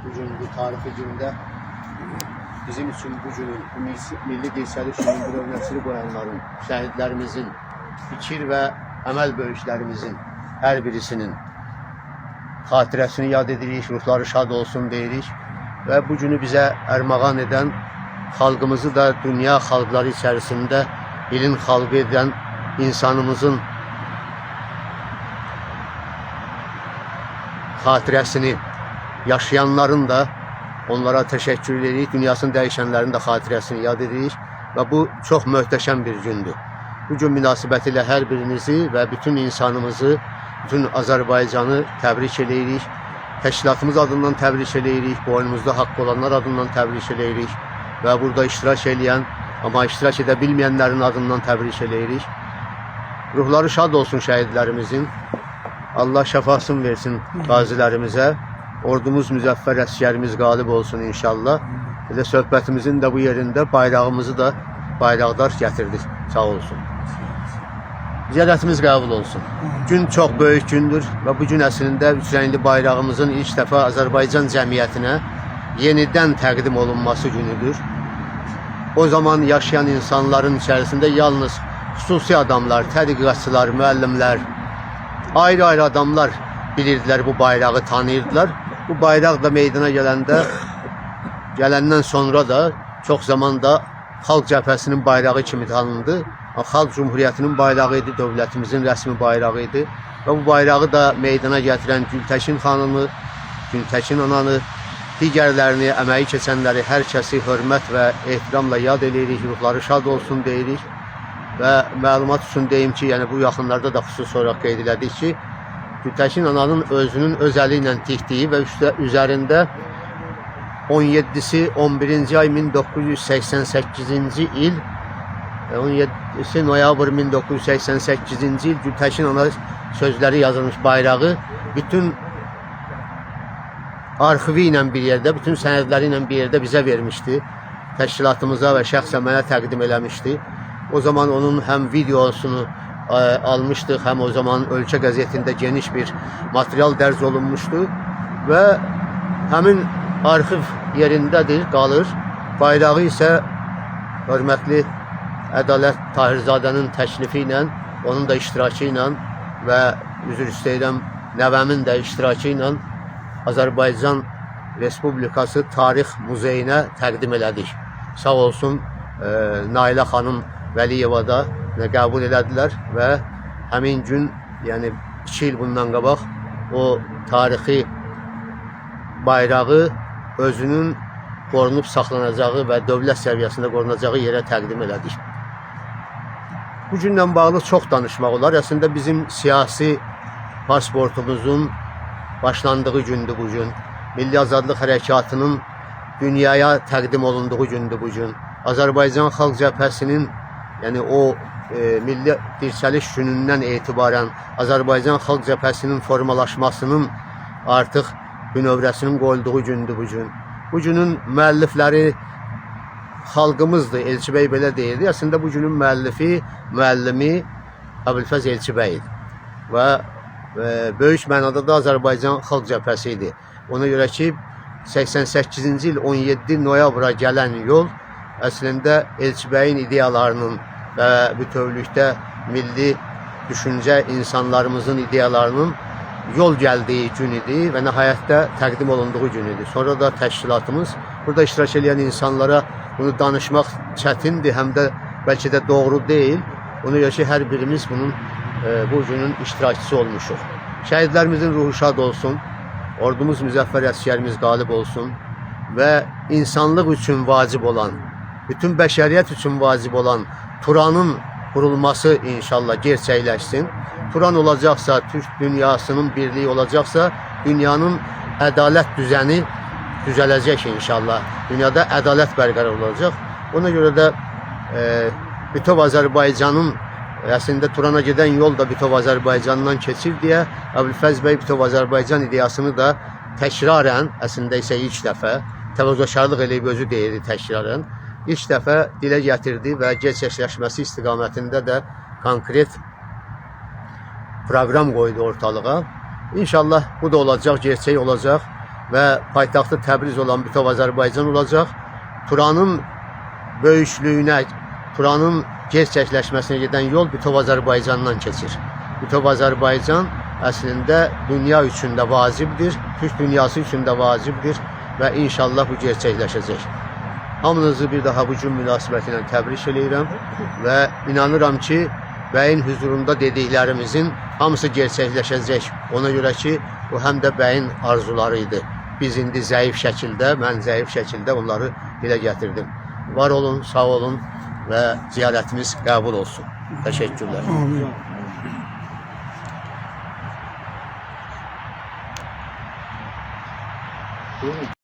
Bugün bu tarihi günde bizim için bugünün milli dirsəli günün bürövnəsini qoyanların, şəhidlərimizin, fikir və əməl böyüşlərimizin hər birisinin xatirəsini yad edirik, ruhları şad olsun deyirik və bu günü bizə ərmağan edən xalqımızı da dünya xalqları içərisində ilin xalqı edən insanımızın xatirəsini yaşayanların da onlara təşəkkür edirik, dünyasını dəyişənlərin də xatirəsini yad edirik və bu çox möhtəşəm bir gündür. Bu gün münasibətilə hər birinizi və bütün insanımızı, bütün Azərbaycanı təbrik eləyirik. Təşkilatımız adından təbrik eləyirik, boynumuzda haqqı olanlar adından təbrik eləyirik və burada iştirak eləyən, amma iştirak edə bilməyənlərin adından təbrik eləyirik. Ruhları şad olsun şəhidlərimizin. Allah şəfasını versin qazilərimizə. Ordumuz müzəffər, əsgərimiz qalib olsun inşallah. Elə söhbətimizin də bu yerində bayrağımızı da bayraqdar gətirdik. Sağ olsun. Ziyarətimiz qəbul olsun. Gün çox böyük gündür və bu gün əslində üç rəngli bayrağımızın ilk dəfə Azərbaycan cəmiyyətinə yenidən təqdim olunması günüdür. O zaman yaşayan insanların içərisində yalnız xüsusi adamlar, tədqiqatçılar, müəllimlər, ayrı-ayrı adamlar bilirdilər, bu bayrağı tanıyırdılar. Bu bayraq da meydana gələndən sonra da çox zamanda Xalq Cəbhəsinin bayrağı kimi tanındı. Xalq Cumhuriyyətinin bayrağı idi, dövlətimizin rəsmi bayrağı idi. Və bu bayrağı da meydana gətirən Gültəkin xanımı, Gültəkin ananı, digərlərini, əməyi keçənləri, hər kəsi hörmət və ehtiramla yad edirik, ruhları şad olsun deyirik. Və məlumat üçün deyim ki, yəni bu yaxınlarda da xüsusi olaraq qeyd elədik ki, Gültəkin ananın özünün öz əli ilə tikdiyi və üzərində 17-si 11-ci ay 1988-ci il, 17-si noyabr 1988-ci il Gültəkin ana sözləri yazılmış bayrağı bütün arxivi ilə bir yerdə, bütün sənədləri ilə bir yerdə bizə vermişdi. Təşkilatımıza və şəxsən mənə təqdim eləmişdi. O zaman onun həm videosunu almışdıq, həm o zaman Ölkə qəzetində geniş bir material dərc olunmuşdu və həmin arxiv yerindədir, qalır. Bayrağı isə hörmətli Ədalət Tahirzadənin təklifi ilə, onun da iştirakı ilə və üzr istəyirəm, nəvəmin də iştirakı ilə Azərbaycan Respublikası Tarix Muzeyinə təqdim elədik. Sağ olsun Nailə xanım Vəliyeva da qəbul elədilər və həmin gün, yəni 2 il bundan qabaq o tarixi bayrağı özünün qorunub saxlanacağı və dövlət səviyyəsində qorunacağı yerə təqdim elədik. Bu günlə bağlı çox danışmaq olar. Əslində bizim siyasi pasportumuzun başlandığı gündür bu gün. Milli Azadlıq Hərəkatının dünyaya təqdim olunduğu gündür bu gün. Azərbaycan Xalq Cəbhəsinin, yəni o milli dirsəliş günündən etibarən Azərbaycan Xalq Cəbhəsinin formalaşmasının artıq bünövrəsinin qoyulduğu gündür bu gün. Bu günün müəllifləri xalqımızdır, Elçibəy belə deyirdi. Əslində bu günün müəllifi, müəllimi Əbülfəz Elçibəydir və böyük mənada da Azərbaycan Xalq Cəbhəsi idi. Ona görə ki, 88-ci il 17 noyabra gələn yol əslində Elçibəyin ideyalarının və bütövlükdə milli düşüncə insanlarımızın ideyalarının yol gəldiyi gün idi və nəhayətdə təqdim olunduğu gün idi. Sonra da təşkilatımız, burada iştirak edən insanlara bunu danışmaq çətindir, həm də bəlkə də doğru deyil. Ona görə ki, hər birimiz bunun bu günün iştirakçısı olmuşuq. Şəhidlərimizin ruhu şad olsun, ordumuz müzəffər, əsgərimiz qalib olsun və insanlıq üçün vacib olan, bütün bəşəriyyət üçün vacib olan Turanın qurulması inşallah gerçəkləşsin. Turan olacaqsa, Türk dünyasının birliyi olacaqsa, dünyanın ədalət düzəni düzələcək inşallah. Dünyada ədalət bərqərar olacaq. Ona görə də bütöv Azərbaycanın, əslində Turana gedən yol da bütöv Azərbaycandan keçir deyə Əbülfəz bəy bütöv Azərbaycan ideyasını da təkrarən, əslində isə ilk dəfə, təvəzzökarlıq eləyib özü deyirdi təkrarən, ilk dəfə dilə gətirdi və gerçəkləşməsi istiqamətində də konkret proqram qoydu ortalığa. İnşallah bu da olacaq, gerçək olacaq və paytaxtı Təbriz olan bütöv Azərbaycan olacaq. Turanın böyüklüyünə, Turanın gerçəkləşməsinə gedən yol bütöv Azərbaycandan keçir. Bütöv Azərbaycan əslində dünya üçün də vacibdir, Türk dünyası üçün də vacibdir və inşallah bu gerçəkləşəcək. Hamınızı bir daha bu gün münasibəti ilə təbrik edirəm və inanıram ki, bəyin huzurunda dediklərimizin hamısı gerçəkləşəcək. Ona görə ki, bu həm də bəyin arzuları idi. Biz indi zəif şəkildə, mən zəif şəkildə onları dilə gətirdim. Var olun, sağ olun və ziyarətimiz qəbul olsun. Təşəkkürlər. Amin.